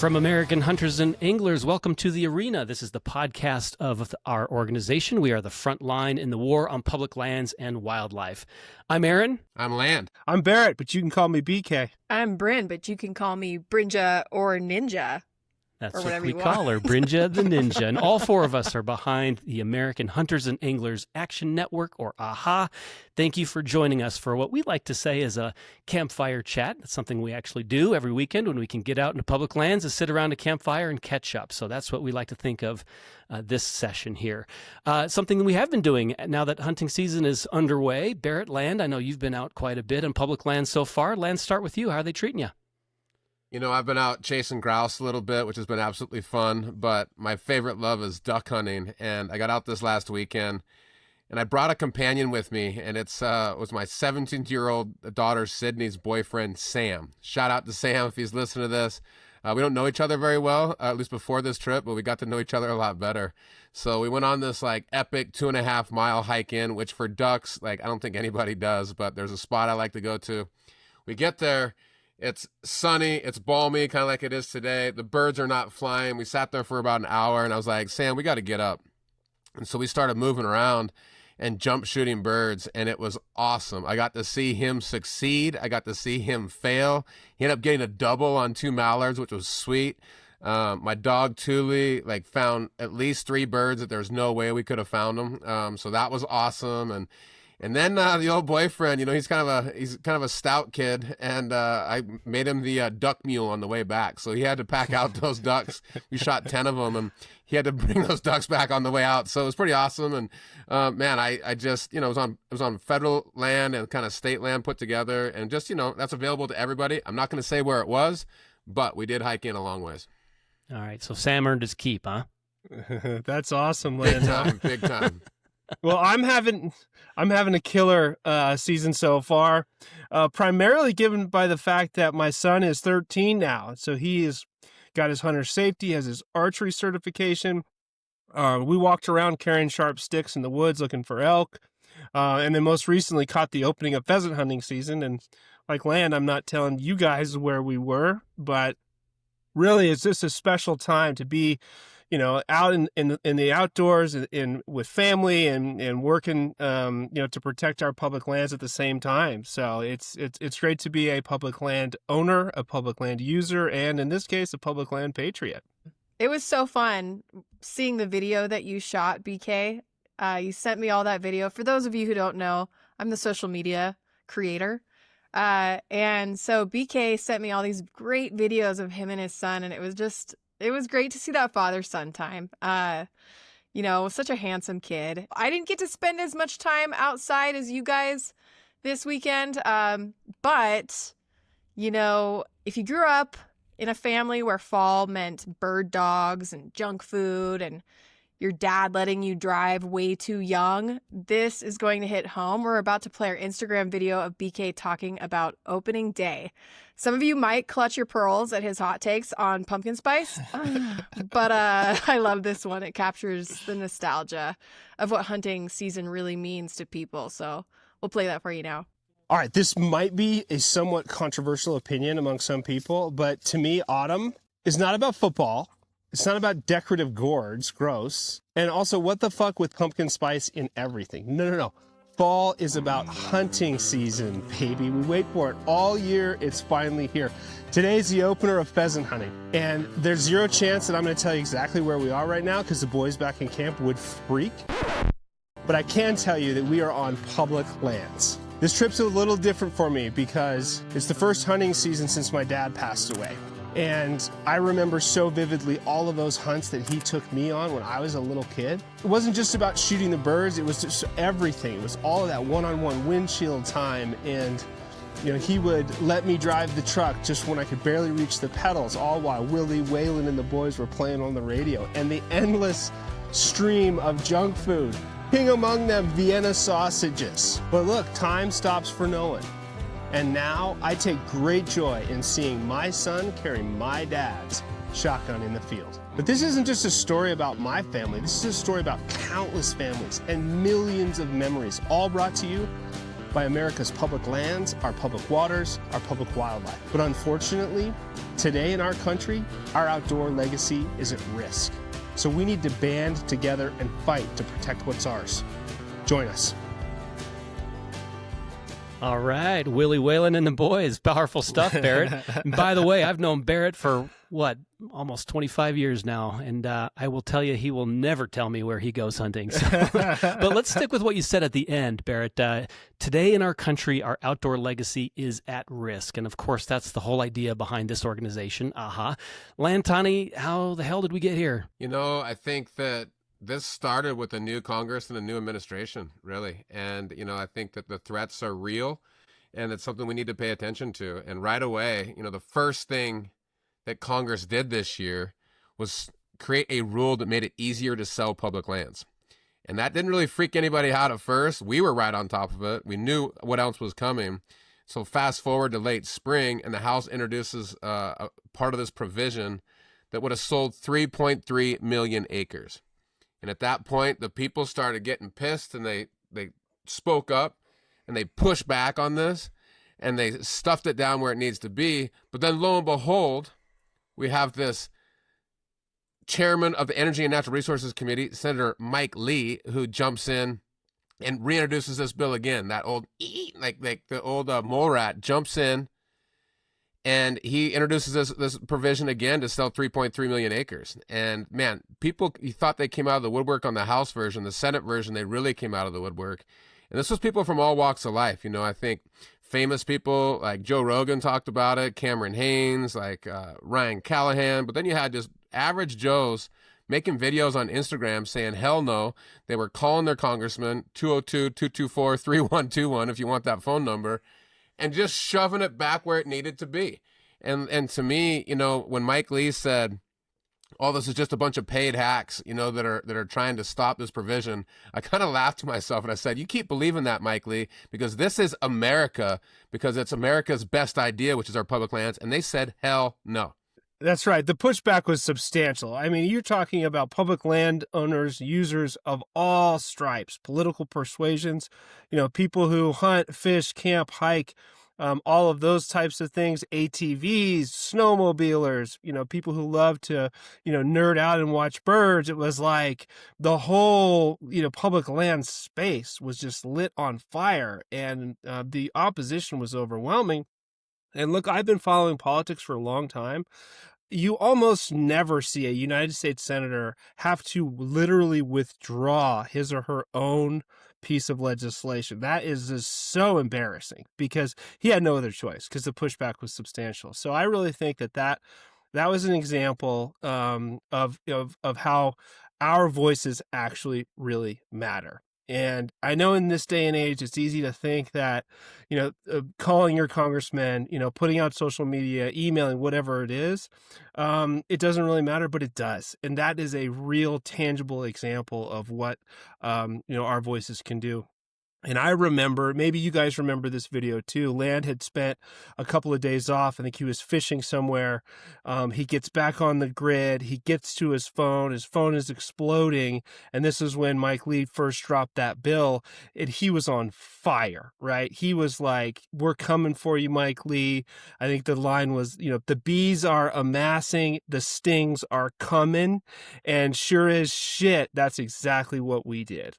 From American Hunters and Anglers, welcome to The Arena. This is the podcast of our organization. We are the front line in the war on public lands and wildlife. I'm Aaron. I'm Land. I'm Barrett, but you can call me BK. I'm Brin, but you can call me Brinja or Ninja. That's what we call her, Brinja the Ninja. And all four of us are behind the American Hunters and Anglers Action Network, or AHA. Thank you for joining us for what we like to say is a campfire chat. That's something we actually do every weekend when we can get out into public lands and sit around a campfire and catch up. So that's what we like to think of this session here. Something that we have been doing now that hunting season is underway. Barrett, Land, I know you've been out quite a bit on public lands so far. Land, start with you. How are they treating you? You know, I've been out chasing grouse a little bit, which has been absolutely fun, but my favorite love is duck hunting, and I got out this last weekend, and I brought a companion with me, and it was my 17-year-old daughter, Sydney's boyfriend, Sam. Shout out to Sam if he's listening to this. We don't know each other very well, at least before this trip, but we got to know each other a lot better. So we went on this epic 2.5-mile hike in, which for ducks, I don't think anybody does, but there's a spot I like to go to. We get there. It's sunny, it's balmy, kind of like it is today. The birds are not flying. We sat there for about an hour, and I was like, Sam, we got to get up. And so we started moving around and jump shooting birds, and it was awesome. I got to see him succeed. I got to see him fail. He ended up getting a double on 2 mallards, which was sweet. My dog, Thule, found at least 3 birds that there's no way we could have found them. So that was awesome. And then the old boyfriend, he's kind of a stout kid, and I made him the duck mule on the way back. So he had to pack out those ducks. We shot 10 of them, and he had to bring those ducks back on the way out. So it was pretty awesome. And man, I just, it was on federal land and kind of state land put together, and just, that's available to everybody. I'm not going to say where it was, but we did hike in a long ways. All right, so Sam earned his keep, huh? That's awesome, Land. Big time. Well, I'm having a killer season so far, primarily given by the fact that my son is 13 now. So he has got his hunter safety, has his archery certification. We walked around carrying sharp sticks in the woods looking for elk, and then most recently caught the opening of pheasant hunting season. And like Land, I'm not telling you guys where we were, but really it's just a special time to be out in the outdoors and with family and working, to protect our public lands at the same time. So it's great to be a public land owner, a public land user, and in this case, a public land patriot. It was so fun seeing the video that you shot, BK. You sent me all that video. For those of you who don't know, I'm the social media creator. And so BK sent me all these great videos of him and his son, and it was great to see that father-son time. Such a handsome kid. I didn't get to spend as much time outside as you guys this weekend. But, if you grew up in a family where fall meant bird dogs and junk food and your dad letting you drive way too young, this is going to hit home. We're about to play our Instagram video of BK talking about opening day. Some of you might clutch your pearls at his hot takes on pumpkin spice, but I love this one. It captures the nostalgia of what hunting season really means to people. So we'll play that for you now. All right, this might be a somewhat controversial opinion among some people, but to me, autumn is not about football. It's not about decorative gourds, gross. And also, what the fuck with pumpkin spice in everything? No. Fall is about hunting season, baby. We wait for it all year. It's finally here. Today's the opener of pheasant hunting. And there's zero chance that I'm going to tell you exactly where we are right now because the boys back in camp would freak. But I can tell you that we are on public lands. This trip's a little different for me because it's the first hunting season since my dad passed away. And I remember so vividly all of those hunts that he took me on when I was a little kid. It wasn't just about shooting the birds, it was just everything. It was all of that one-on-one windshield time. And, he would let me drive the truck just when I could barely reach the pedals, all while Willie, Waylon, and the boys were playing on the radio. And the endless stream of junk food. King among them, Vienna sausages. But look, time stops for no one. And now I take great joy in seeing my son carry my dad's shotgun in the field. But this isn't just a story about my family. This is a story about countless families and millions of memories, all brought to you by America's public lands, our public waters, our public wildlife. But unfortunately, today in our country, our outdoor legacy is at risk. So we need to band together and fight to protect what's ours. Join us. All right, Willie Whalen and the boys. Powerful stuff, Barrett. And by the way, I've known Barrett for, almost 25 years now, and I will tell you, he will never tell me where he goes hunting. So, but let's stick with what you said at the end, Barrett. Today in our country, our outdoor legacy is at risk, and of course, that's the whole idea behind this organization, AHA. Lantani, how the hell did we get here? I think that this started with a new Congress and a new administration, really. And, I think that the threats are real, and it's something we need to pay attention to. And right away, the first thing that Congress did this year was create a rule that made it easier to sell public lands. And that didn't really freak anybody out at first. We were right on top of it. We knew what else was coming. So fast forward to late spring, and the House introduces a part of this provision that would have sold 3.3 million acres. And at that point, the people started getting pissed, and they spoke up, and they pushed back on this, and they stuffed it down where it needs to be. But then lo and behold, we have this chairman of the Energy and Natural Resources Committee, Senator Mike Lee, who jumps in and reintroduces this bill again. That old, like the old mole rat jumps in, and he introduces this provision again to sell 3.3 million acres. And man, you thought they came out of the woodwork on the House version. The Senate version, they really came out of the woodwork. And this was people from all walks of life. I think famous people like Joe Rogan talked about it, Cameron Haynes, like Ryan Callahan. But then you had just average Joes making videos on Instagram saying, hell no. They were calling their congressman, 202-224-3121, if you want that phone number, and just shoving it back where it needed to be. And to me, when Mike Lee said, oh, this is just a bunch of paid hacks, that are trying to stop this provision, I kind of laughed to myself, and I said, you keep believing that, Mike Lee, because this is America, because it's America's best idea, which is our public lands. And they said, hell no. That's right. The pushback was substantial. I mean, you're talking about public land owners, users of all stripes, political persuasions, people who hunt, fish, camp, hike, all of those types of things, ATVs, snowmobilers, people who love to, nerd out and watch birds. It was like the whole, public land space was just lit on fire, and the opposition was overwhelming. And look, I've been following politics for a long time. You almost never see a United States senator have to literally withdraw his or her own piece of legislation. That is just so embarrassing, because he had no other choice, because the pushback was substantial. So I really think that was an example of how our voices actually really matter. And I know in this day and age, it's easy to think that, calling your congressman, putting out social media, emailing, whatever it is, it doesn't really matter, but it does. And that is a real tangible example of what, our voices can do. And I remember, maybe you guys remember this video too. Land had spent a couple of days off. I think he was fishing somewhere. He gets back on the grid. He gets to his phone. His phone is exploding. And this is when Mike Lee first dropped that bill. And he was on fire, right? He was like, we're coming for you, Mike Lee. I think the line was, the bees are amassing, the stings are coming. And sure as shit, that's exactly what we did.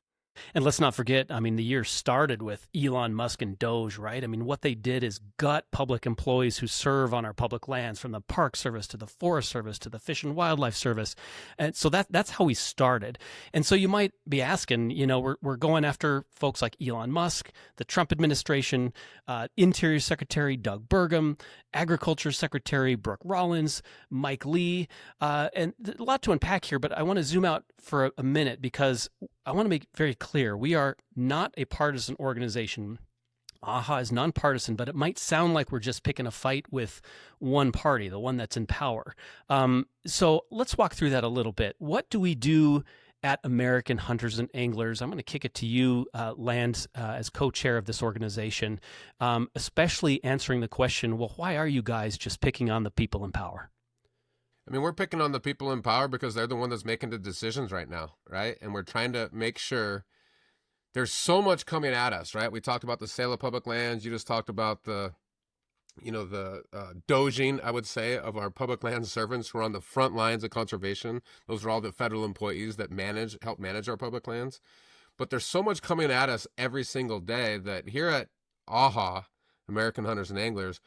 And let's not forget, the year started with Elon Musk and Doge, right? What they did is gut public employees who serve on our public lands, from the Park Service to the Forest Service to the Fish and Wildlife Service. And so that's how we started. And so you might be asking, we're going after folks like Elon Musk, the Trump administration, Interior Secretary Doug Burgum, Agriculture Secretary Brooke Rollins, Mike Lee, and a lot to unpack here, but I want to zoom out for a minute, because I want to make very clear, we are not a partisan organization. AHA is nonpartisan, but it might sound like we're just picking a fight with one party, the one that's in power. So let's walk through that a little bit. What do we do at American Hunters and Anglers? I'm going to kick it to you, Land, as co-chair of this organization, especially answering the question, well, why are you guys just picking on the people in power? We're picking on the people in power because they're the one that's making the decisions right now, right? And we're trying to make sure there's so much coming at us, right? We talked about the sale of public lands. You just talked about the doging, I would say, of our public land servants who are on the front lines of conservation. Those are all the federal employees that help manage our public lands. But there's so much coming at us every single day that here at AHA, American Hunters and Anglers,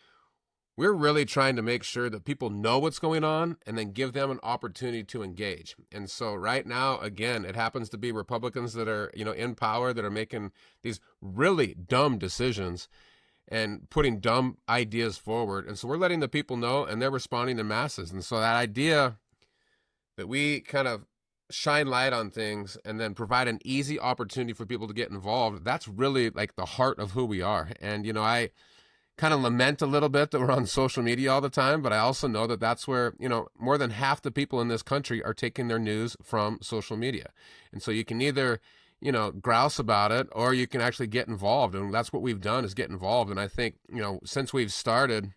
we're really trying to make sure that people know what's going on and then give them an opportunity to engage. And so right now, again, it happens to be Republicans that are, in power that are making these really dumb decisions and putting dumb ideas forward. And so we're letting the people know, and they're responding in masses. And so that idea that we kind of shine light on things and then provide an easy opportunity for people to get involved, that's really like the heart of who we are. And, I kind of lament a little bit that we're on social media all the time, but I also know that that's where, more than half the people in this country are taking their news from social media. And so you can either, grouse about it, or you can actually get involved. And that's what we've done, is get involved. And I think, since we've started,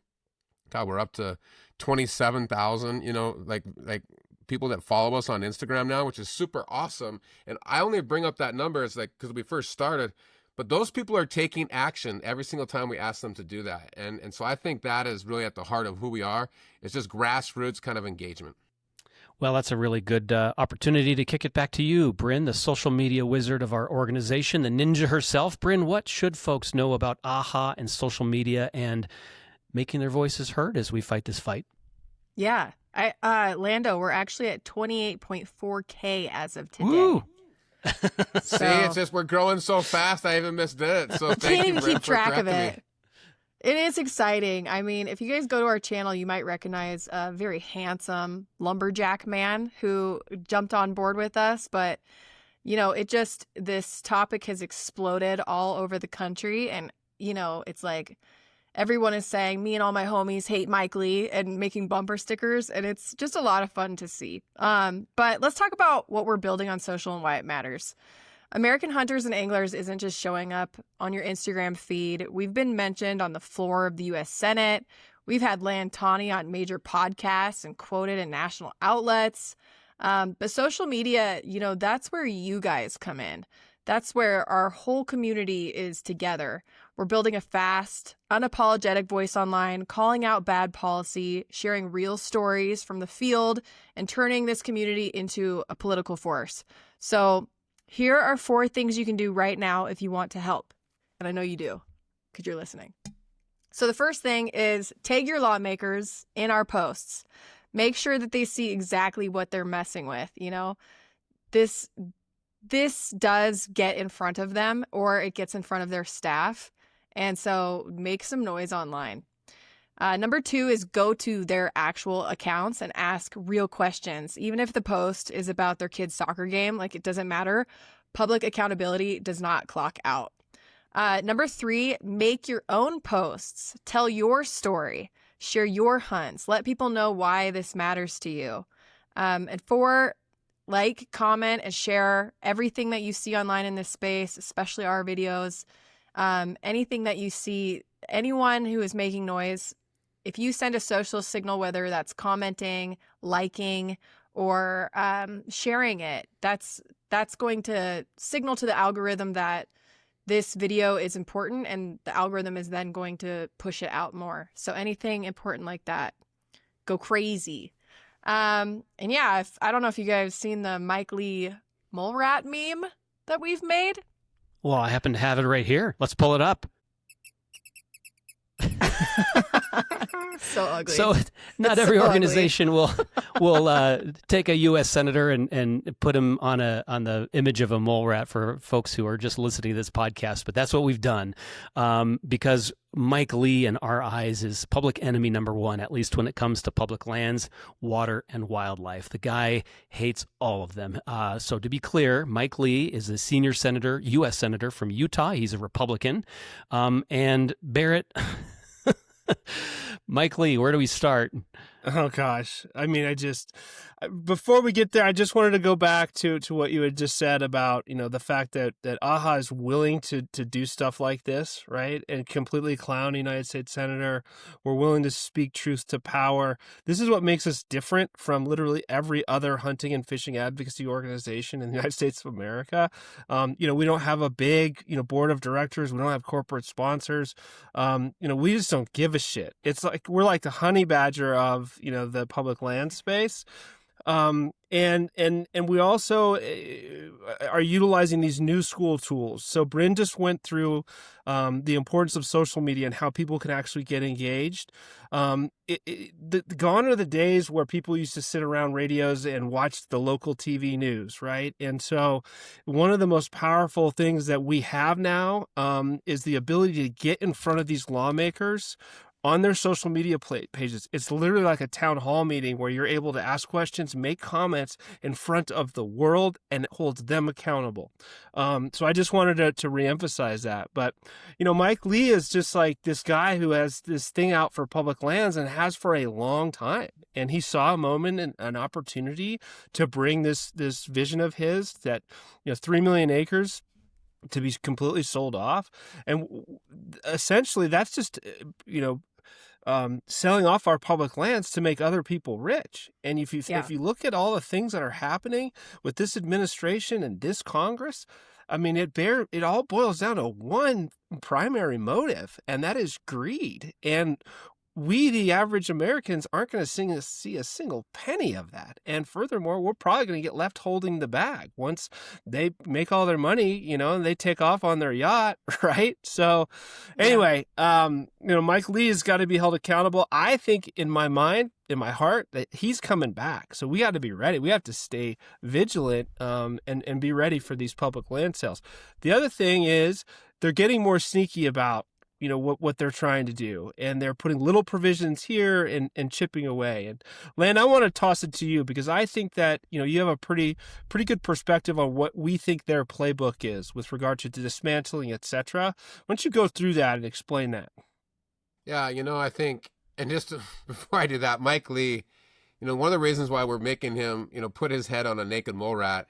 God, we're up to 27,000, like people that follow us on Instagram now, which is super awesome. And I only bring up that number, it's like, because we first started, but those people are taking action every single time we ask them to do that. And so I think that is really at the heart of who we are. It's just grassroots kind of engagement. Well, that's a really good opportunity to kick it back to you, Brin, the social media wizard of our organization, the ninja herself. Brin, what should folks know about AHA and social media and making their voices heard as we fight this fight? Yeah. Lando, we're actually at 28.4K as of today. Woo! See, it's just we're growing so fast, I even missed it. So thank can't you, even Brin, keep for track of correcting it. me. It is exciting. I mean, if you guys go to our channel, you might recognize a very handsome lumberjack man who jumped on board with us. But, this topic has exploded all over the country. And, it's like everyone is saying, me and all my homies hate Mike Lee, and making bumper stickers. And it's just a lot of fun to see. But let's talk about what we're building on social and why it matters. American Hunters and Anglers isn't just showing up on your Instagram feed. We've been mentioned on the floor of the U.S. Senate. We've had Land Tawney on major podcasts and quoted in national outlets. But social media, that's where you guys come in. That's where our whole community is together. We're building a fast, unapologetic voice online, calling out bad policy, sharing real stories from the field, and turning this community into a political force. So here are 4 things you can do right now if you want to help. And I know you do, because you're listening. So the first thing is tag your lawmakers in our posts. Make sure that they see exactly what they're messing with. This does get in front of them, or it gets in front of their staff. And so make some noise online. Number 2 is go to their actual accounts and ask real questions. Even if the post is about their kid's soccer game, it doesn't matter. Public accountability does not clock out. Number 3, make your own posts. Tell your story. Share your hunts. Let people know why this matters to you. And 4, like, comment, and share everything that you see online in this space, especially our videos. Anything that you see, anyone who is making noise, if you send a social signal, whether that's commenting, liking, or sharing it, that's going to signal to the algorithm that this video is important, and the algorithm is then going to push it out more. So anything important like that, go crazy. And yeah, I don't know if you guys have seen the Mike Lee mole rat meme that we've made. Well, I happen to have it right here. Let's pull it up. So ugly. So not It's every so organization will take a U.S. senator and put him on the image of a mole rat for folks who are just listening to this podcast. But that's what we've done because Mike Lee, in our eyes, is public enemy number 1, at least when it comes to public lands, water, and wildlife. The guy hates all of them. So to be clear, Mike Lee is a senior senator, U.S. senator from Utah. He's a Republican. And Barrett... Mike Lee, where do we start? Oh gosh. I mean, before we get there, I just wanted to go back to what you had just said about, the fact that AHA is willing to do stuff like this, right? And completely clown a United States Senator. We're willing to speak truth to power. This is what makes us different from literally every other hunting and fishing advocacy organization in the United States of America. We don't have a big, board of directors. We don't have corporate sponsors. We just don't give a shit. It's like, we're like the honey badger of, the public land space. And we also are utilizing these new school tools. So Brin just went through the importance of social media and how people can actually get engaged. Gone are the days where people used to sit around radios and watch the local TV news, right? And so one of the most powerful things that we have now is the ability to get in front of these lawmakers on their social media pages. It's literally like a town hall meeting where you're able to ask questions, make comments in front of the world, and it holds them accountable. So I just wanted to reemphasize that. But, Mike Lee is just like this guy who has this thing out for public lands and has for a long time. And he saw a moment and an opportunity to bring this vision of his that, 3 million acres to be completely sold off. And essentially that's just, selling off our public lands to make other people rich. And if you look at all the things that are happening with this administration and this Congress, I mean, it all boils down to one primary motive, and that is greed. And we, the average Americans, aren't going to see a single penny of that. And furthermore, we're probably going to get left holding the bag once they make all their money, and they take off on their yacht, right? So anyway, Mike Lee has got to be held accountable. I think in my mind, in my heart, that he's coming back. So we got to be ready. We have to stay vigilant and be ready for these public land sales. The other thing is they're getting more sneaky about what they're trying to do. And they're putting little provisions here and chipping away. And Lan, I want to toss it to you because I think that, you have a pretty good perspective on what we think their playbook is with regard to dismantling, etc. Why don't you go through that and explain that? Yeah, I think, and just before I do that, Mike Lee, one of the reasons why we're making him, put his head on a naked mole rat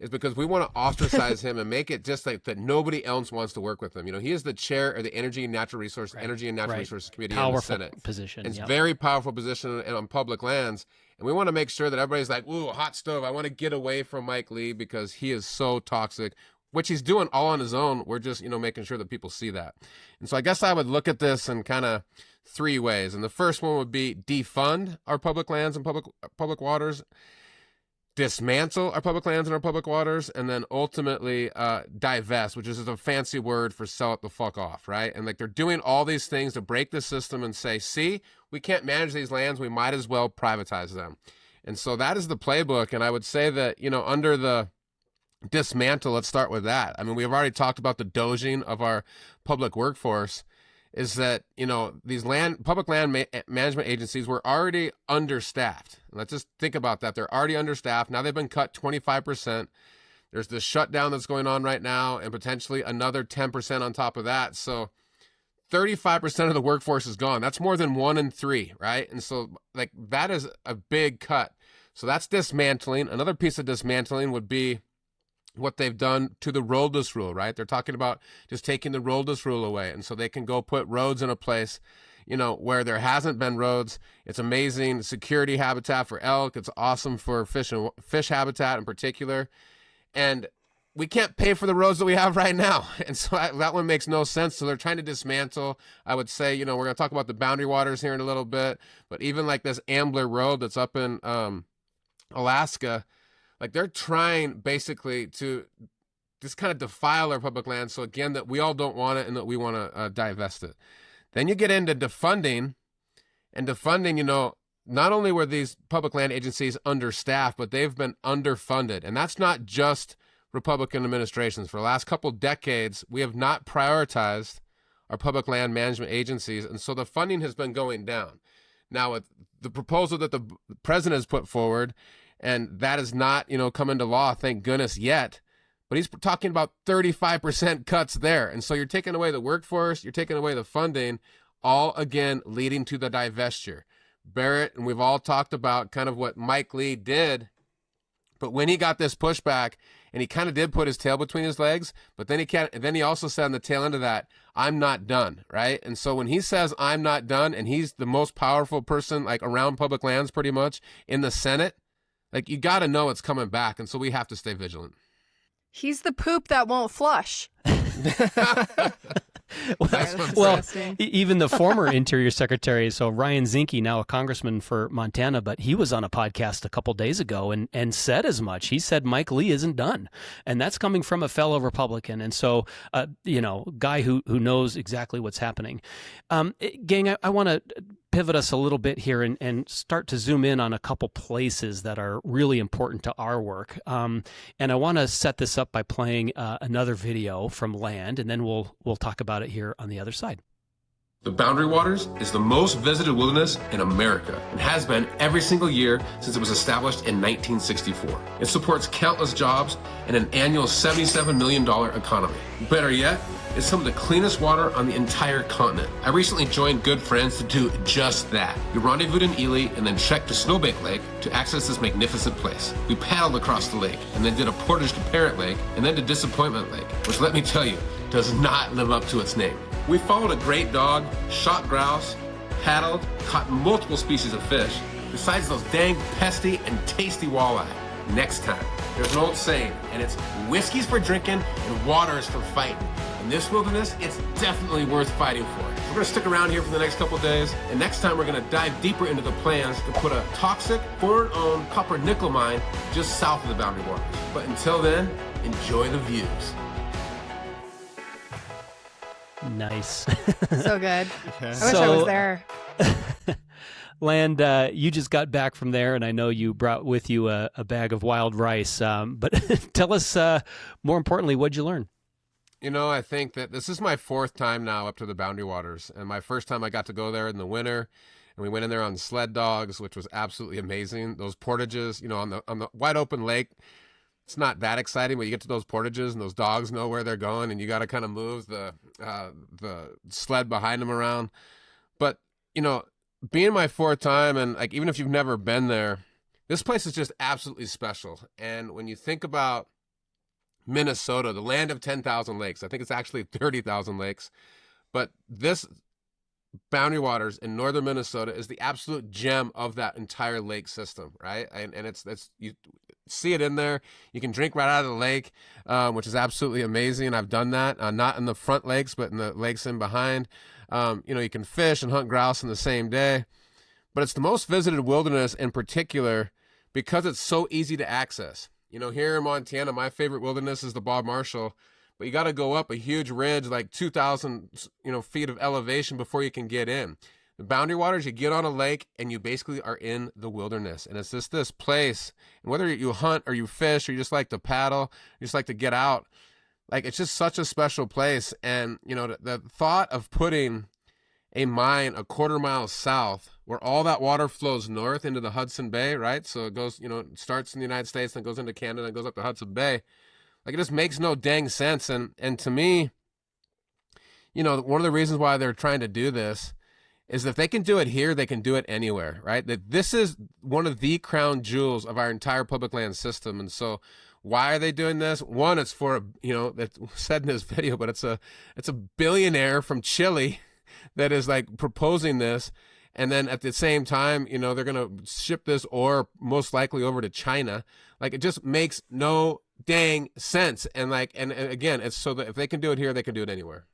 is because we want to ostracize him and make it just like that nobody else wants to work with him. He is the chair of the Energy and Natural Resources Committee in the Senate. Position. It's a very powerful position on public lands. And we want to make sure that everybody's like, ooh, hot stove. I want to get away from Mike Lee because he is so toxic, which he's doing all on his own. We're just, making sure that people see that. And so I guess I would look at this in kind of 3 ways. And the first one would be defund our public lands and public waters, dismantle our public lands and our public waters, and then ultimately divest, which is a fancy word for sell it the fuck off, right? And like they're doing all these things to break the system and say, see, we can't manage these lands, we might as well privatize them. And so that is the playbook. And I would say that, under the dismantle, let's start with that. I mean, we've already talked about the doging of our public workforce, is that, these public land management agencies were already understaffed. Let's just think about that. They're already understaffed. Now they've been cut 25%. There's this shutdown that's going on right now and potentially another 10% on top of that. So 35% of the workforce is gone. That's more than 1 in 3, right? And so like that is a big cut. So that's dismantling. Another piece of dismantling would be what they've done to the roadless rule, right? They're talking about just taking the roadless rule away. And so they can go put roads in a place, where there hasn't been roads. It's amazing security habitat for elk. It's awesome for fish habitat in particular. And we can't pay for the roads that we have right now. And so that one makes no sense. So they're trying to dismantle. I would say, we're going to talk about the boundary waters here in a little bit, but even like this Ambler Road that's up in Alaska, like they're trying basically to just kind of defile our public land. So again, that we all don't want it and that we want to divest it. Then you get into defunding, and defunding, not only were these public land agencies understaffed, but they've been underfunded. And that's not just Republican administrations. For the last couple of decades, we have not prioritized our public land management agencies. And so the funding has been going down. Now with the proposal that the president has put forward, and that is not, come into law, thank goodness, yet. But he's talking about 35% cuts there. And so you're taking away the workforce, you're taking away the funding, all again leading to the divestiture. Barrett, and we've all talked about kind of what Mike Lee did. But when he got this pushback, and he kind of did put his tail between his legs, but then he also said on the tail end of that, I'm not done, right? And so when he says I'm not done, and he's the most powerful person like around public lands pretty much in the Senate, like you got to know it's coming back. And so we have to stay vigilant. He's the poop that won't flush. Well, even the former Interior Secretary, so Ryan Zinke, now a congressman for Montana, but he was on a podcast a couple days ago and said as much. He said Mike Lee isn't done, and that's coming from a fellow Republican, and so guy who knows exactly what's happening. Gang, I want to pivot us a little bit here and start to zoom in on a couple places that are really important to our work. And I want to set this up by playing another video from land, and then we'll talk about it here on the other side. The Boundary Waters is the most visited wilderness in America and has been every single year since it was established in 1964. It supports countless jobs and an annual $77 million economy. Better yet, it's some of the cleanest water on the entire continent. I recently joined good friends to do just that. We rendezvoused in Ely and then trekked to Snowbank Lake to access this magnificent place. We paddled across the lake and then did a portage to Parrot Lake and then to Disappointment Lake, which, let me tell you, does not live up to its name. We followed a great dog, shot grouse, paddled, caught multiple species of fish, besides those dang pesty and tasty walleye. Next time, there's an old saying, and it's whiskey's for drinking and water's for fighting. In this wilderness, it's definitely worth fighting for. We're going to stick around here for the next couple days, and next time we're going to dive deeper into the plans to put a toxic, foreign-owned copper nickel mine just south of the Boundary Waters. But until then, enjoy the views. Nice. So good. I wish I was there. Land, you just got back from there, and I know you brought with you a bag of wild rice. But tell us, more importantly, what'd you learn? I think that this is my fourth time now up to the Boundary Waters. And my first time I got to go there in the winter, and we went in there on sled dogs, which was absolutely amazing. Those portages, on the wide open lake, it's not that exciting, but you get to those portages and those dogs know where they're going, and you got to kind of move the sled behind them around. But, being my fourth time, and like even if you've never been there, this place is just absolutely special. And when you think about Minnesota, the land of 10,000 lakes, I think it's actually 30,000 lakes, but this Boundary Waters in northern Minnesota is the absolute gem of that entire lake system, right? And it's you see it in there. You can drink right out of the lake, which is absolutely amazing. I've done that, not in the front lakes, but in the lakes in behind. You can fish and hunt grouse in the same day, but it's the most visited wilderness in particular because it's so easy to access. Here in Montana, my favorite wilderness is the Bob Marshall, but you got to go up a huge ridge, like 2,000, feet of elevation before you can get in. The Boundary Waters, you get on a lake and you basically are in the wilderness. And it's just this place, and whether you hunt or you fish or you just like to paddle, you just like to get out, like it's just such a special place. And, the thought of putting a mine a quarter mile south where all that water flows north into the Hudson Bay, right? So it goes, it starts in the United States, then goes into Canada, and goes up the Hudson Bay. Like, it just makes no dang sense. And to me, one of the reasons why they're trying to do this is that if they can do it here, they can do it anywhere, right? That this is one of the crown jewels of our entire public land system. And so why are they doing this? One, it's for, that's said in this video, but it's a billionaire from Chile that is like proposing this. And then at the same time, they're going to ship this ore most likely over to China. Like, it just makes no dang sense. And again, it's so that if they can do it here, they can do it anywhere.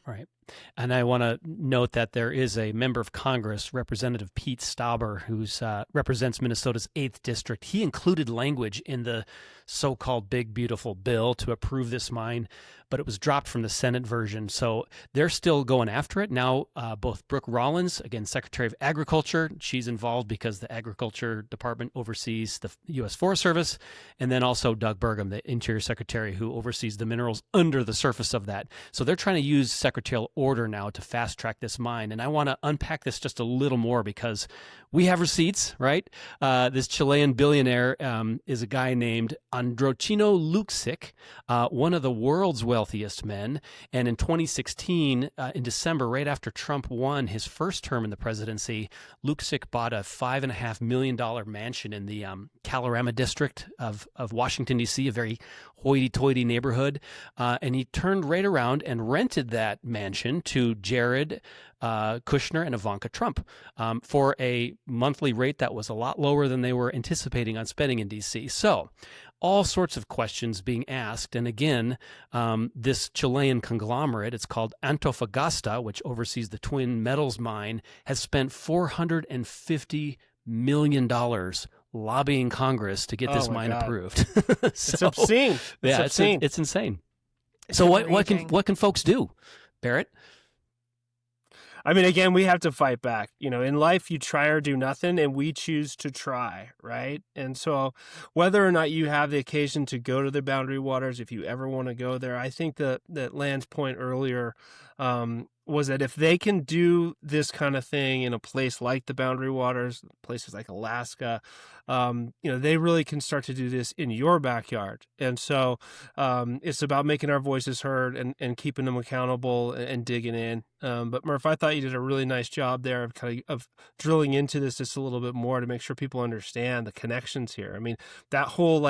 Right. And I want to note that there is a member of Congress, Representative Pete Stauber, who represents Minnesota's 8th District. He included language in the so-called Big Beautiful Bill to approve this mine, but it was dropped from the Senate version. So they're still going after it. Now, both Brooke Rollins, again, Secretary of Agriculture, she's involved because the Agriculture Department oversees the U.S. Forest Service, and then also Doug Burgum, the Interior Secretary, who oversees the minerals under the surface of that. So they're trying to use secretarial order now to fast track this mine. And I want to unpack this just a little more because We have receipts, right? This Chilean billionaire is a guy named Androcino Luksic, one of the world's wealthiest men. And in 2016, in December, right after Trump won his first term in the presidency, Luksic bought a $5.5 million mansion in the Calorama district of Washington, D.C., a very hoity-toity neighborhood. And he turned right around and rented that mansion to Jared Kushner and Ivanka Trump for a monthly rate that was a lot lower than they were anticipating on spending in D.C. So all sorts of questions being asked. And again, this Chilean conglomerate, it's called Antofagasta, which oversees the Twin Metals mine, has spent $450 million lobbying Congress to get this mine approved. It's obscene. Yeah, obscene. It's insane. So what can folks do, Barrett? I mean, again, we have to fight back. In life, you try or do nothing, and we choose to try, right? And so whether or not you have the occasion to go to the Boundary Waters, if you ever want to go there, I think that Land's point earlier was that if they can do this kind of thing in a place like the Boundary Waters, places like Alaska, they really can start to do this in your backyard. And so it's about making our voices heard and keeping them accountable and digging in. But Murph, I thought you did a really nice job there of drilling into this just a little bit more to make sure people understand the connections here. I mean, that whole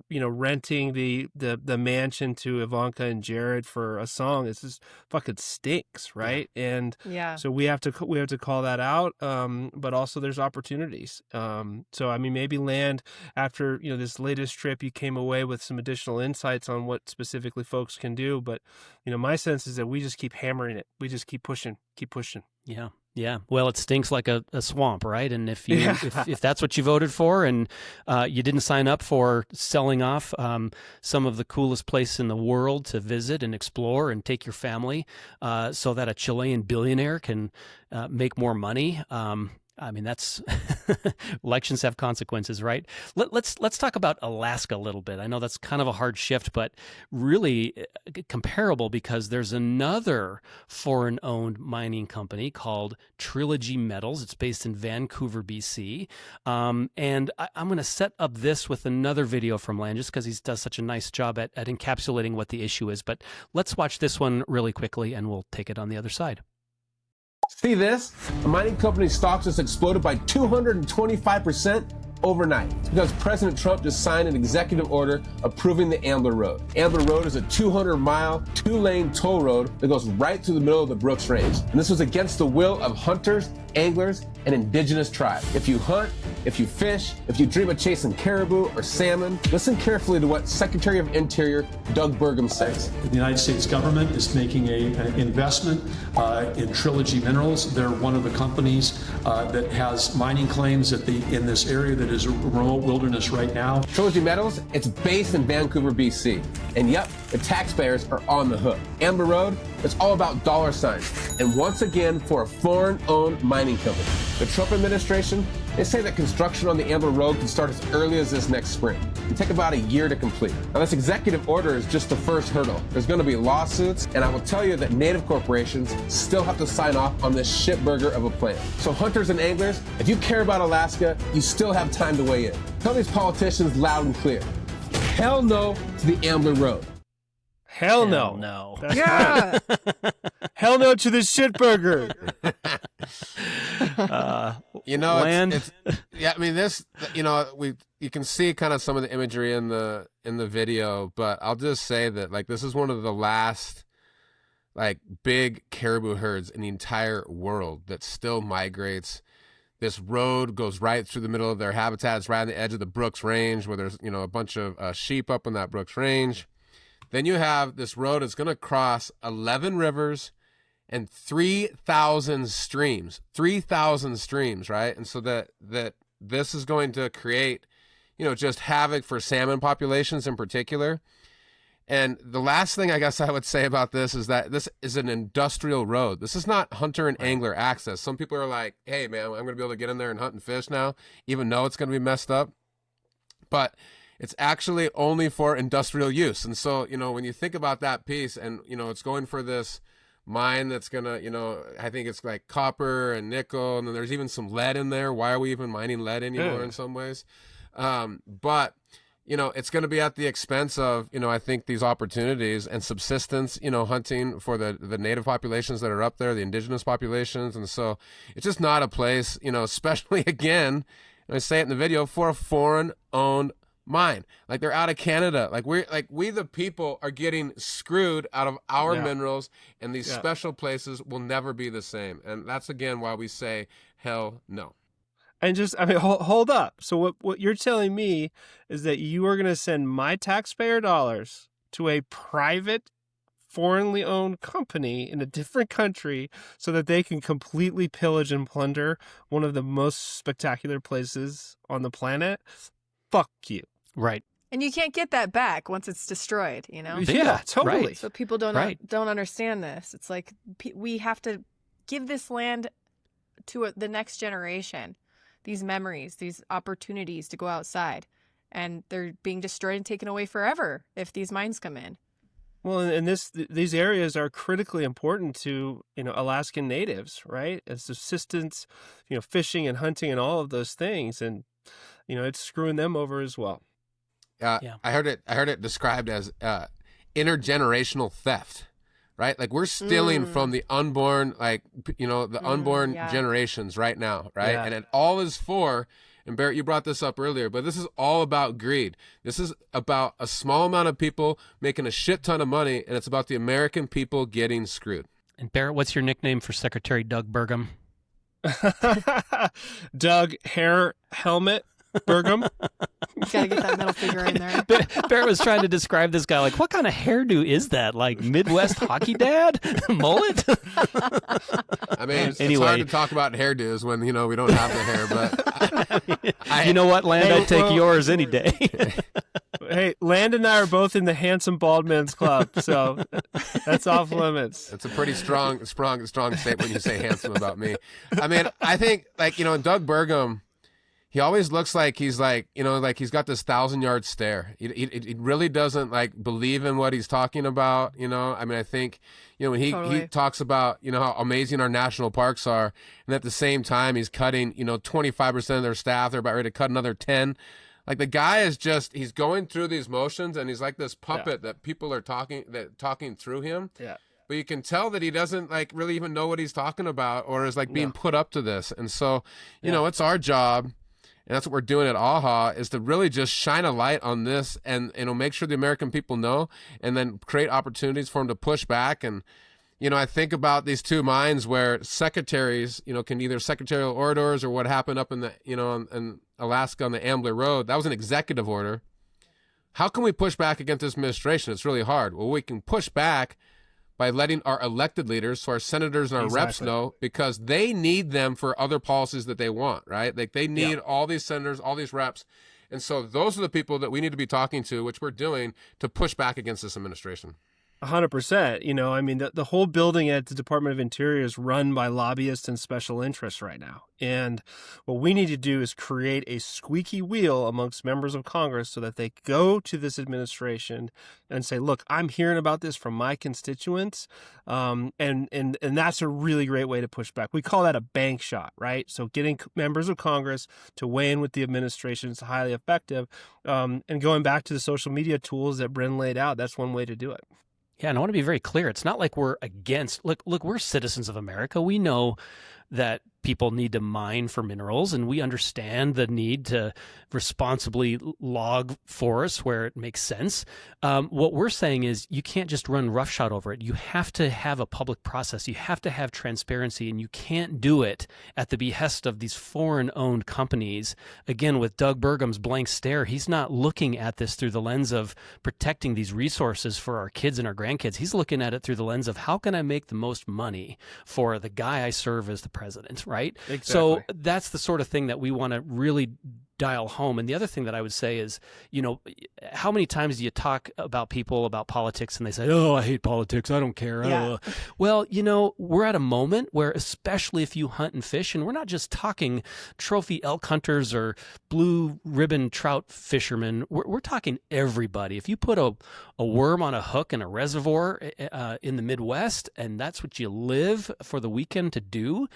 renting the mansion to Ivanka and Jared for a song, it's just fucking stinks, right? And so we have to call that out. But also there's opportunities. So I mean, maybe Land, after this latest trip, you came away with some additional insights on what specifically folks can do. But my sense is that we just keep hammering it. We just keep pushing. Yeah. Yeah. Well, it stinks like a swamp, right? And if if that's what you voted for and you didn't sign up for selling off some of the coolest place in the world to visit and explore and take your family so that a Chilean billionaire can make more money, I mean, that's elections have consequences, right? Let's talk about Alaska a little bit. I know that's kind of a hard shift, but really comparable because there's another foreign-owned mining company called Trilogy Metals. It's based in Vancouver, BC. And I'm going to set up this with another video from Land just because he does such a nice job at encapsulating what the issue is. But let's watch this one really quickly, and we'll take it on the other side. See this? The mining company's stocks just exploded by 225% overnight. It's because President Trump just signed an executive order approving the Ambler Road. Ambler Road is a 200-mile, two-lane toll road that goes right through the middle of the Brooks Range. And this was against the will of hunters, anglers, and indigenous tribes. If you hunt, if you fish, if you dream of chasing caribou or salmon, listen carefully to what Secretary of Interior Doug Burgum says. The United States government is making an investment in Trilogy Minerals. They're one of the companies that has mining claims in this area that is a remote wilderness right now. Trilogy Metals, it's based in Vancouver, BC. And yep, the taxpayers are on the hook. Ambler Road, it's all about dollar signs. And once again, for a foreign-owned mining company. The Trump administration, they say that construction on the Ambler Road can start as early as this next spring and take about a year to complete. Now, this executive order is just the first hurdle. There's going to be lawsuits, and I will tell you that native corporations still have to sign off on this shitburger of a plan. So hunters and anglers, if you care about Alaska, you still have time to weigh in. Tell these politicians loud and clear. Hell no to the Ambler Road. Hell no. No. Yeah. Hell no to this shitburger. Land. It's yeah. I mean, this. You can see kind of some of the imagery in the video, but I'll just say that this is one of the last big caribou herds in the entire world that still migrates. This road goes right through the middle of their habitat. It's right on the edge of the Brooks Range, where there's a bunch of sheep up in that Brooks Range. Then you have this road that's going to cross 11 rivers and 3,000 streams. 3,000 streams, right? And so that this is going to create, just havoc for salmon populations in particular. And the last thing I guess I would say about this is that this is an industrial road. This is not hunter and angler access. Some people are like, hey, man, I'm going to be able to get in there and hunt and fish now, even though it's going to be messed up. But it's actually only for industrial use. And so, when you think about that piece and, it's going for this mine that's gonna, I think it's like copper and nickel, and then there's even some lead in there. Why are we even mining lead anymore in some ways? But it's going to be at the expense of, I think these opportunities and subsistence, hunting for the native populations that are up there, the indigenous populations. And so it's just not a place, especially again, and I say it in the video, for a foreign owned mine. Like they're out of Canada. We the people are getting screwed out of our minerals, and these special places will never be the same. And that's again why we say hell no. And hold up. So what you're telling me is that you are going to send my taxpayer dollars to a private, foreignly owned company in a different country so that they can completely pillage and plunder one of the most spectacular places on the planet? Fuck you. Right. And you can't get that back once it's destroyed, Yeah, totally. Right. So people don't understand this. It's like we have to give this land to the next generation, these memories, these opportunities to go outside, and they're being destroyed and taken away forever if these mines come in. Well, and these areas are critically important to, Alaskan natives, right? As subsistence, fishing and hunting and all of those things. And, it's screwing them over as well. I heard it described as intergenerational theft, right? Like we're stealing from the unborn, unborn generations right now, right? Yeah. And it all is for, and Barrett, you brought this up earlier, but this is all about greed. This is about a small amount of people making a shit ton of money, and it's about the American people getting screwed. And Barrett, what's your nickname for Secretary Doug Burgum? Doug Hair Helmet Burgum. You gotta get that middle finger in there. Barrett was trying to describe this guy like, what kind of hairdo is that? Like Midwest hockey dad? Mullet? I mean, it's hard to talk about hairdos when, we don't have the hair, but... you know what, Land? I'd take yours any day. Hey, Land and I are both in the Handsome Bald Men's Club, so that's off limits. It's a pretty strong statement when you say handsome about me. I mean, I think, Doug Burgum, he always looks like he's he's got this 1,000-yard stare. He really doesn't believe in what he's talking about. I mean, I think, when he talks about, how amazing our national parks are, and at the same time he's cutting, 25% of their staff. They're about ready to cut another 10. Like the guy is he's going through these motions, and he's like this puppet that people are talking through him. Yeah. But you can tell that he doesn't really even know what he's talking about, or is being put up to this. And so, it's our job. And that's what we're doing at AHA, is to really just shine a light on this and make sure the American people know, and then create opportunities for them to push back. And, I think about these two mines where secretaries, can either secretarial orders, or what happened up in the, in Alaska on the Ambler Road. That was an executive order. How can we push back against this administration? It's really hard. Well, we can push back by letting our elected leaders, so our senators and our reps know, because they need them for other policies that they want, right? They need all these senators, all these reps. And so those are the people that we need to be talking to, which we're doing, to push back against this administration. 100%. I mean, the whole building at the Department of Interior is run by lobbyists and special interests right now. And what we need to do is create a squeaky wheel amongst members of Congress so that they go to this administration and say, look, I'm hearing about this from my constituents. And that's a really great way to push back. We call that a bank shot, right? So getting members of Congress to weigh in with the administration is highly effective. And going back to the social media tools that Brin laid out, that's one way to do it. Yeah, and I want to be very clear. It's not like we're against. Look, we're citizens of America. We know that people need to mine for minerals, and we understand the need to responsibly log forests where it makes sense. What we're saying is you can't just run roughshod over it. You have to have a public process. You have to have transparency, and you can't do it at the behest of these foreign-owned companies. Again, with Doug Burgum's blank stare, he's not looking at this through the lens of protecting these resources for our kids and our grandkids. He's looking at it through the lens of how can I make the most money for the guy I serve as the president, right? Exactly. So that's the sort of thing that we want to really dial home. And the other thing that I would say is, how many times do you talk about people about politics and they say, oh, I hate politics, I don't care. Yeah. Well, we're at a moment where, especially if you hunt and fish, and we're not just talking trophy elk hunters or blue ribbon trout fishermen, we're talking everybody. If you put a worm on a hook in a reservoir in the Midwest, and that's what you live for the weekend to do,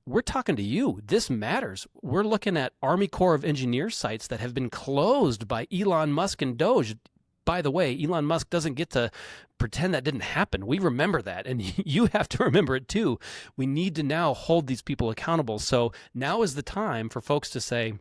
we're talking to you. This matters. We're looking at Army Corps of Engineers sites that have been closed by Elon Musk and Doge. By the way, Elon Musk doesn't get to pretend that didn't happen. We remember that, and you have to remember it too. We need to now hold these people accountable. So now is the time for folks to say,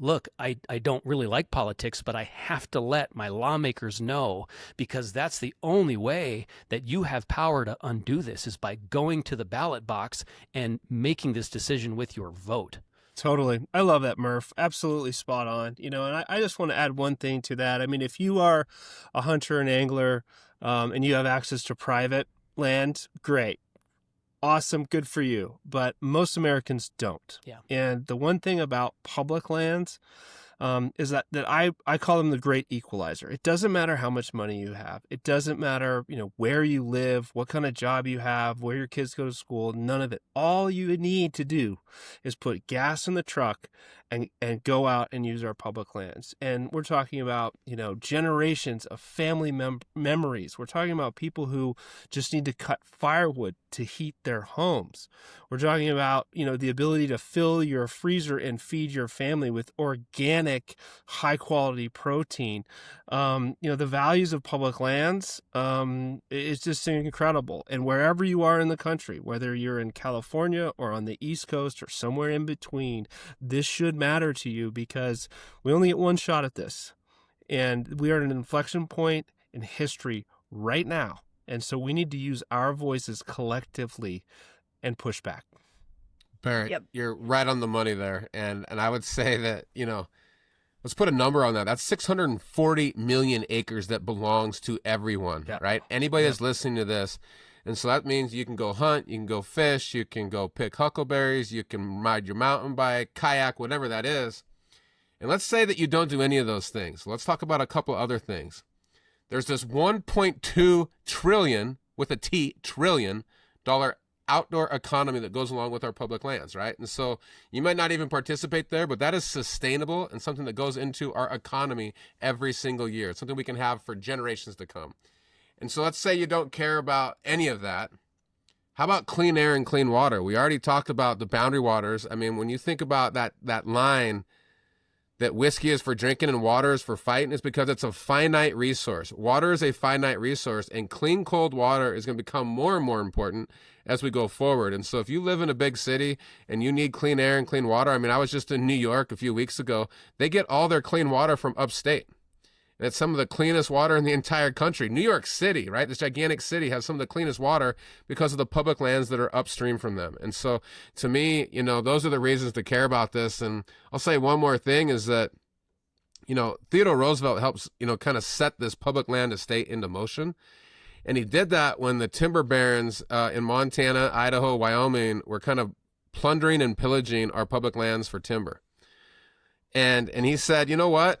look, I don't really like politics, but I have to let my lawmakers know, because that's the only way that you have power to undo this, is by going to the ballot box and making this decision with your vote. Totally. I love that, Murph. Absolutely spot on. And I just want to add one thing to that. I mean, if you are a hunter and angler and you have access to private land, great. Awesome, good for you. But most Americans don't. Yeah. And the one thing about public lands is that I call them the great equalizer. It doesn't matter how much money you have. It doesn't matter, where you live, what kind of job you have, where your kids go to school, none of it. All you need to do is put gas in the truck and go out and use our public lands. And we're talking about, generations of family memories. We're talking about people who just need to cut firewood to heat their homes. We're talking about, the ability to fill your freezer and feed your family with organic, high quality protein. The values of public lands is just incredible. And wherever you are in the country, whether you're in California or on the East Coast or somewhere in between, this should matter to you, because we only get one shot at this. And we are at an inflection point in history right now. And so we need to use our voices collectively and push back. Barrett, Yep. You're right on the money there. And I would say that, let's put a number on that. That's 640 million acres that belongs to everyone, Yep. right? Anybody that's listening to this. And so that means you can go hunt, you can go fish, you can go pick huckleberries, you can ride your mountain bike, kayak, whatever that is. And let's say that you don't do any of those things. Let's talk about a couple other things. There's this $1.2 trillion, with a T, trillion dollar outdoor economy that goes along with our public lands, right? And so you might not even participate there, but that is sustainable and something that goes into our economy every single year. It's something we can have for generations to come. And so let's say you don't care about any of that. How about clean air and clean water? We already talked about the boundary waters. I mean, when you think about that line that whiskey is for drinking and water is for fighting, it's because it's a finite resource. Water is a finite resource, and clean, cold water is going to become more and more important as we go forward. And so if you live in a big city and you need clean air and clean water, I mean, I was just in New York a few weeks ago. They get all their clean water from upstate. And it's some of the cleanest water in the entire country. New York City, right? This gigantic city has some of the cleanest water because of the public lands that are upstream from them. And so to me, those are the reasons to care about this. And I'll say one more thing is that, Theodore Roosevelt helps, kind of set this public land estate into motion. And he did that when the timber barons in Montana, Idaho, Wyoming were kind of plundering and pillaging our public lands for timber. And he said, you know what?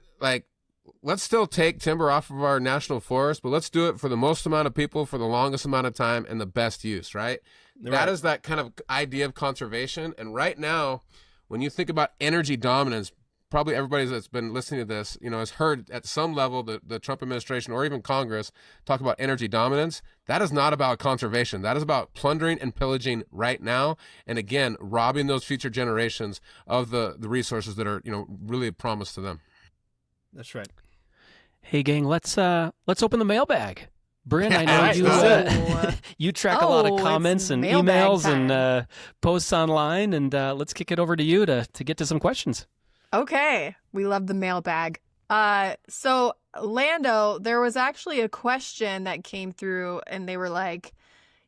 Let's still take timber off of our national forest, but let's do it for the most amount of people for the longest amount of time and the best use, right? That is that kind of idea of conservation. And right now, when you think about energy dominance, probably everybody that's been listening to this, has heard at some level the Trump administration or even Congress talk about energy dominance. That is not about conservation. That is about plundering and pillaging right now. And again, robbing those future generations of the resources that are, really promised to them. That's right. Hey, gang, let's open the mailbag. Brin, I know Right. you track a lot of Oh, comments it's and mailbag emails time. and posts online, and let's kick it over to you to get to some questions. Okay, we love the mailbag. So Lando, there was actually a question that came through, and they were like,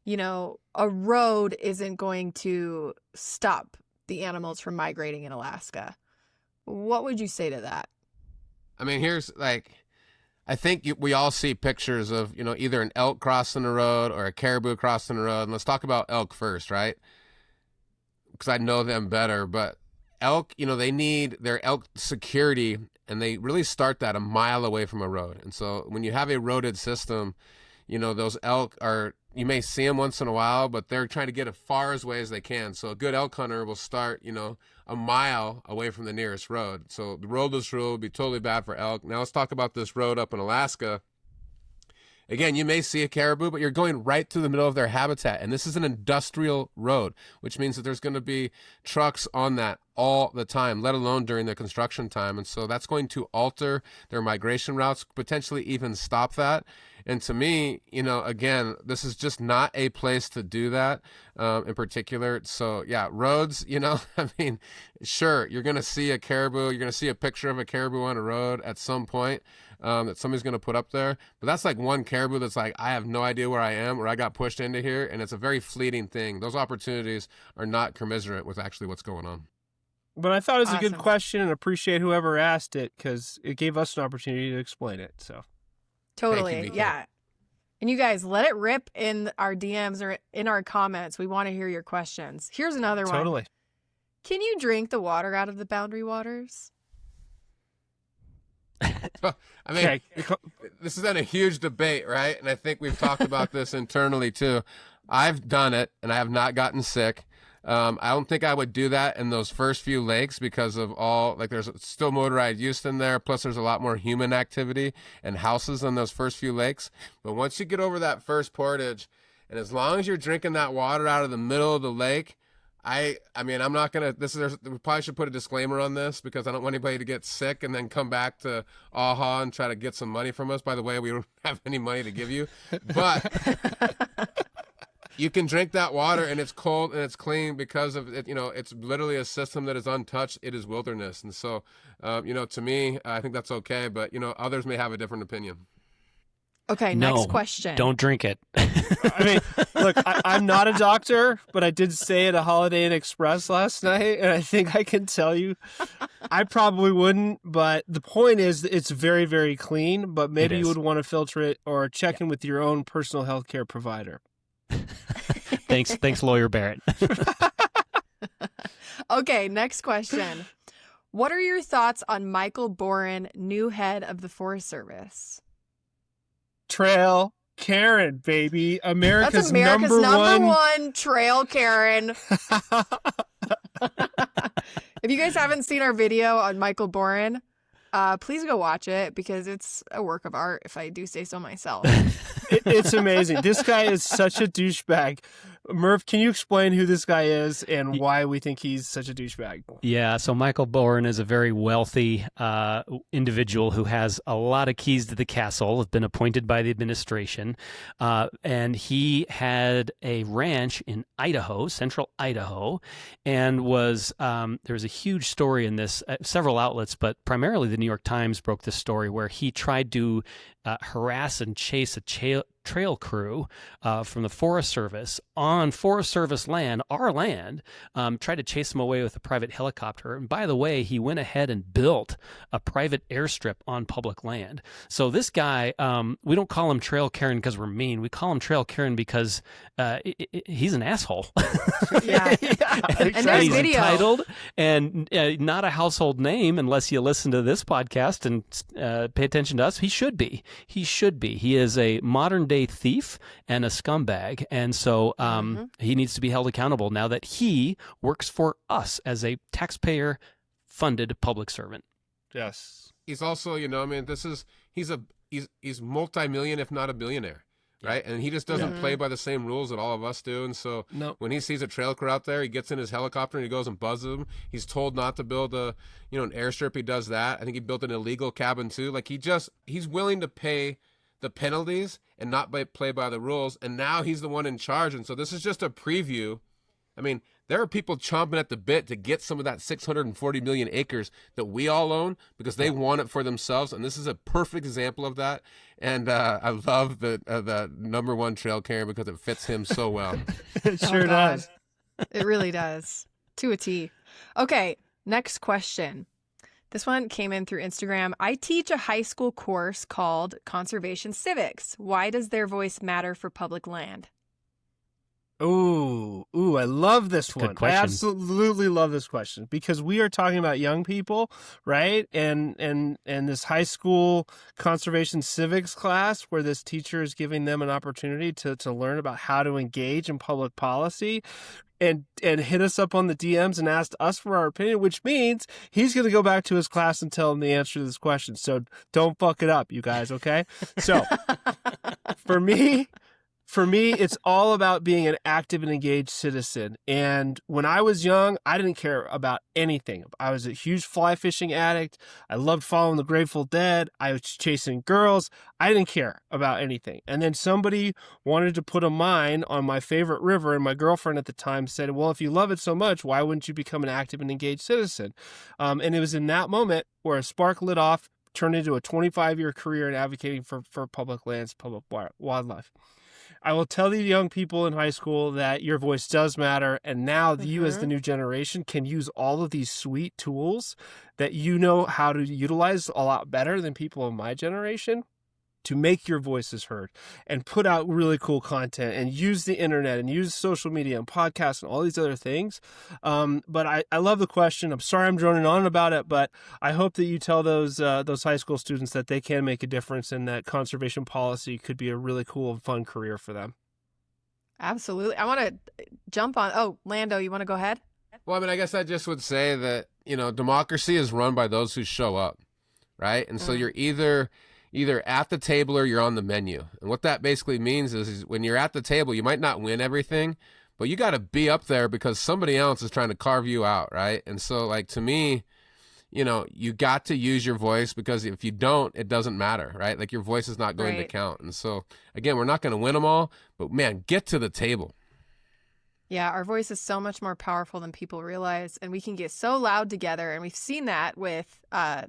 a road isn't going to stop the animals from migrating in Alaska. What would you say to that? I mean, I think we all see pictures of, either an elk crossing the road or a caribou crossing the road. And let's talk about elk first, right? Because I know them better. But elk, they need their elk security, and they really start that a mile away from a road. And so when you have a roaded system, those elk you may see them once in a while, but they're trying to get as far away as they can. So a good elk hunter will start, a mile away from the nearest road. So the roadless rule would be totally bad for elk. Now let's talk about this road up in Alaska. Again, you may see a caribou, but you're going right through the middle of their habitat. And this is an industrial road, which means that there's going to be trucks on that all the time, let alone during the construction time. And so that's going to alter their migration routes, potentially even stop that. And to me, again, this is just not a place to do that in particular. So, yeah, roads, I mean, sure, you're going to see a caribou. You're going to see a picture of a caribou on a road at some point that somebody's going to put up there. But that's like one caribou that's like, I have no idea where I am, or I got pushed into here. And it's a very fleeting thing. Those opportunities are not commensurate with actually what's going on. But I thought it was a good Awesome. question, and appreciate whoever asked it, because it gave us an opportunity to explain it. So Totally. Thank you, Vika. Yeah. And you guys, let it rip in our DMs or in our comments. We want to hear your questions. Here's another one. totally. Can you drink the water out of the boundary waters? I mean, Okay. this has been a huge debate, right? And I think we've talked about this internally too. I've done it, and I have not gotten sick. I don't think I would do that in those first few lakes because of there's still motorized use in there. Plus there's a lot more human activity and houses in those first few lakes. But once you get over that first portage, and as long as you're drinking that water out of the middle of the lake, I mean, I'm not going to, we probably should put a disclaimer on this because I don't want anybody to get sick and then come back to AHA and try to get some money from us. By the way, we don't have any money to give you, but you can drink that water, and it's cold and it's clean because of it. It's literally a system that is untouched. It is wilderness. And so, to me, I think that's okay. But, others may have a different opinion. Okay, No, next question. Don't drink it. I mean, look, I'm not a doctor, but I did stay at a Holiday Inn Express last night, and I think I can tell you I probably wouldn't. But the point is, it's very, very clean, but maybe It you is. would want to filter it or check in with your own personal healthcare provider. Thanks, Lawyer Barrett. Okay, next question. What are your thoughts on Michael Boren, new head of the Forest Service? Trail Karen, baby. That's America's America's number one. one trail Karen. If you guys haven't seen our video on Michael Boren, please go watch it because it's a work of art, if I do say so myself. It's amazing. This guy is such a douchebag. Murph, can you explain who this guy is and why we think he's such a douchebag? Yeah, so Michael Boren is a very wealthy individual who has a lot of keys to the castle, has been appointed by the administration, and he had a ranch in Idaho, central Idaho, and was there was a huge story in this, several outlets, but primarily the New York Times broke this story where he tried to harass and chase a trail crew from the Forest Service on Forest Service land, our land, tried to chase them away with a private helicopter. And by the way, he went ahead and built a private airstrip on public land. So this guy, we don't call him Trail Karen because we're mean. We call him Trail Karen because he's an asshole. Yeah. And there's He's video. entitled and not a household name unless you listen to this podcast and pay attention to us. He should be. He should be. He is a modern day thief and a scumbag. And so he needs to be held accountable now that he works for us as a taxpayer funded public servant. Yes. He's also, he's multi-million, if not a billionaire. Right. And he just doesn't play by the same rules that all of us do. And so when he sees a trail crew out there, he gets in his helicopter and he goes and buzzes them. He's told not to build an airstrip. He does that. I think he built an illegal cabin too. Like he's willing to pay the penalties and not play by the rules. And now he's the one in charge. And so this is just a preview. I mean, there are people chomping at the bit to get some of that 640 million acres that we all own because they want it for themselves. And this is a perfect example of that. And I love the number one trail Karen because it fits him so well. It sure God. does. It really does. To a T. Okay, next question. This one came in through Instagram. I teach a high school course called Conservation Civics. Why does their voice matter for public land? Ooh, I love this one. Good question. I absolutely love this question because we are talking about young people, right? And this high school conservation civics class where this teacher is giving them an opportunity to learn about how to engage in public policy. And hit us up on the DMs and asked us for our opinion, which means he's going to go back to his class and tell them the answer to this question. So don't fuck it up, you guys, okay? So for me, it's all about being an active and engaged citizen. And when I was young, I didn't care about anything. I was a huge fly fishing addict. I loved following the Grateful Dead. I was chasing girls. I didn't care about anything. And then somebody wanted to put a mine on my favorite river. And my girlfriend at the time said, well, if you love it so much, why wouldn't you become an active and engaged citizen? And it was in that moment where a spark lit off, turned into a 25-year career in advocating for public lands, public wildlife. I will tell the young people in high school that your voice does matter. And now you as the new generation can use all of these sweet tools that you know how to utilize a lot better than people of my generation to make your voices heard and put out really cool content and use the internet and use social media and podcasts and all these other things. But I love the question. I'm sorry I'm droning on about it, but I hope that you tell those high school students that they can make a difference and that conservation policy could be a really cool and fun career for them. Absolutely. I want to jump on. Oh, Lando, you want to go ahead? Well, I mean, I guess I just would say that, democracy is run by those who show up, right? And so you're either at the table or you're on the menu. And what that basically means is when you're at the table, you might not win everything, but you got to be up there because somebody else is trying to carve you out, right? And so, like, to me, you got to use your voice because if you don't, it doesn't matter, right? Like, your voice is not going to count. And so, again, we're not going to win them all, but, man, get to the table. Yeah, our voice is so much more powerful than people realize, and we can get so loud together. And we've seen that with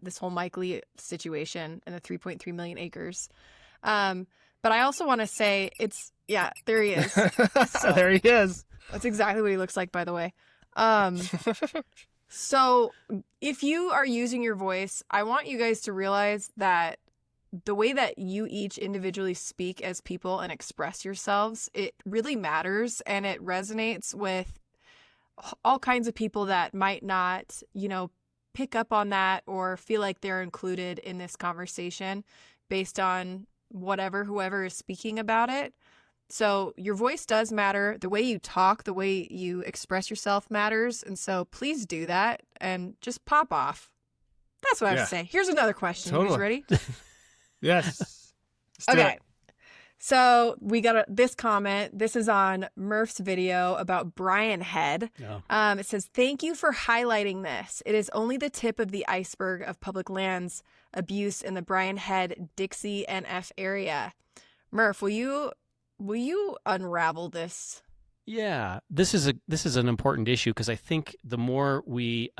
this whole Mike Lee situation and the 3.3 million acres. But I also want to say there he is. So there he is. That's exactly what he looks like, by the way. So if you are using your voice, I want you guys to realize that the way that you each individually speak as people and express yourselves, it really matters, and it resonates with all kinds of people that might not, pick up on that or feel like they're included in this conversation based on whoever is speaking about it. So your voice does matter. The way you talk, the way you express yourself matters. And so please do that and just pop off. That's what I have to say. Here's another question. Totally. You guys ready? Yes. Okay. So we got this comment. This is on Murph's video about Brian Head. Oh. It says, thank you for highlighting this. It is only the tip of the iceberg of public lands abuse in the Brian Head, Dixie, NF area. Murph, will you unravel this? Yeah, this is an important issue because I think the more we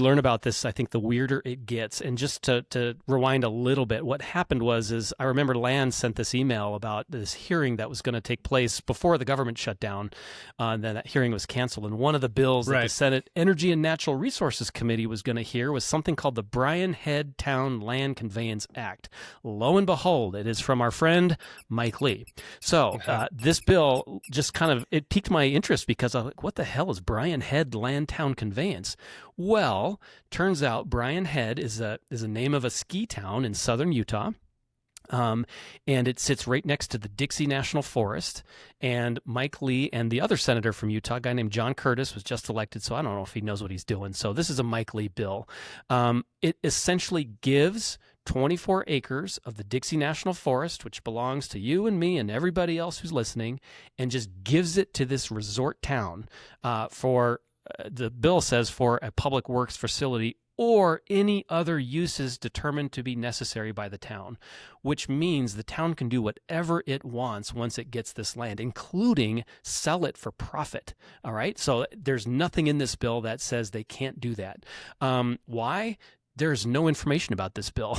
learn about this, I think the weirder it gets. And just to rewind a little bit, what happened is I remember Land sent this email about this hearing that was going to take place before the government shut down. And then that hearing was canceled. And one of the bills that the Senate Energy and Natural Resources Committee was going to hear was something called the Brian Head Town Land Conveyance Act. Lo and behold, it is from our friend Mike Lee. So this bill just it piqued my interest because I was like, what the hell is Brian Head Land Town Conveyance? Well, turns out Brian Head is a name of a ski town in southern Utah. And it sits right next to the Dixie National Forest. And Mike Lee and the other senator from Utah, a guy named John Curtis, was just elected. So I don't know if he knows what he's doing. So this is a Mike Lee bill. It essentially gives 24 acres of the Dixie National Forest, which belongs to you and me and everybody else who's listening, and just gives it to this resort town for the bill says for a public works facility or any other uses determined to be necessary by the town, which means the town can do whatever it wants once it gets this land, including sell it for profit. All right. So there's nothing in this bill that says they can't do that. Why? There's no information about this bill.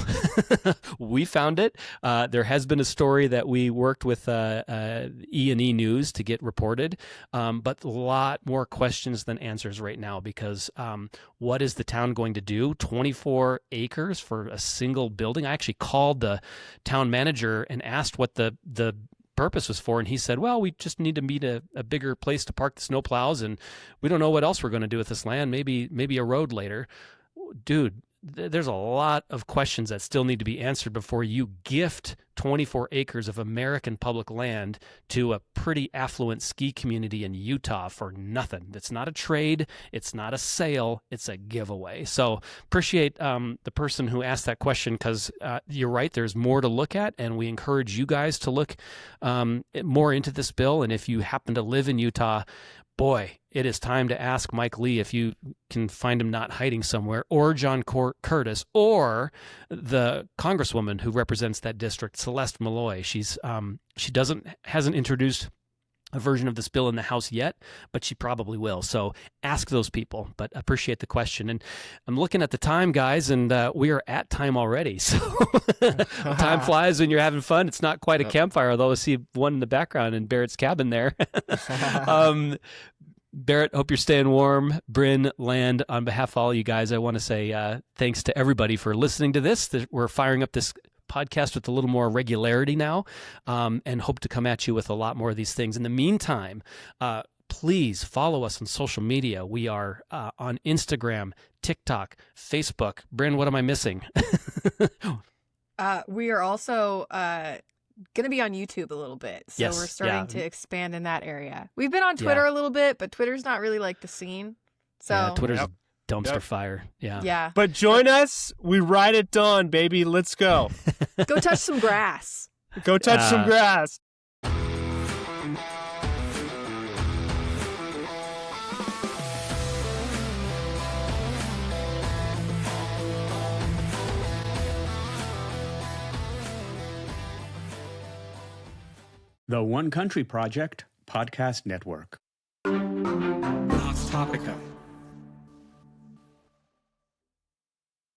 We found it. There has been a story that we worked with E&E News to get reported, but a lot more questions than answers right now because what is the town going to do? 24 acres for a single building? I actually called the town manager and asked what the purpose was for. And he said, well, we just need to meet a bigger place to park the snowplows, and we don't know what else we're going to do with this land. Maybe a road later. Dude, there's a lot of questions that still need to be answered before you gift 24 acres of American public land to a pretty affluent ski community in Utah for nothing. It's not a trade. It's not a sale. It's a giveaway. So appreciate the person who asked that question, because you're right. There's more to look at, and we encourage you guys to look more into this bill. And if you happen to live in Utah, boy, it is time to ask Mike Lee if you can find him not hiding somewhere, or John Curtis, or the congresswoman who represents that district, Celeste Malloy. She hasn't introduced a version of this bill in the House yet, but she probably will. So ask those people, but appreciate the question. And I'm looking at the time, guys, and we are at time already. So time flies when you're having fun. It's not quite a campfire, although I see one in the background in Barrett's cabin there. Barrett, hope you're staying warm. Brin, Land, on behalf of all you guys, I want to say thanks to everybody for listening to this. We're firing up this podcast with a little more regularity now, and hope to come at you with a lot more of these things. In the meantime, please follow us on social media. We are on Instagram, TikTok, Facebook. Brin, what am I missing? We are also going to be on YouTube a little bit. So Yes, we're starting to expand in that area. We've been on Twitter a little bit, but Twitter's not really like the scene. So Twitter's a dumpster fire. Yeah. But join us. We ride at dawn, baby. Let's go. Go touch some grass. Go touch some grass. The One Country Project Podcast Network. Hot Topica.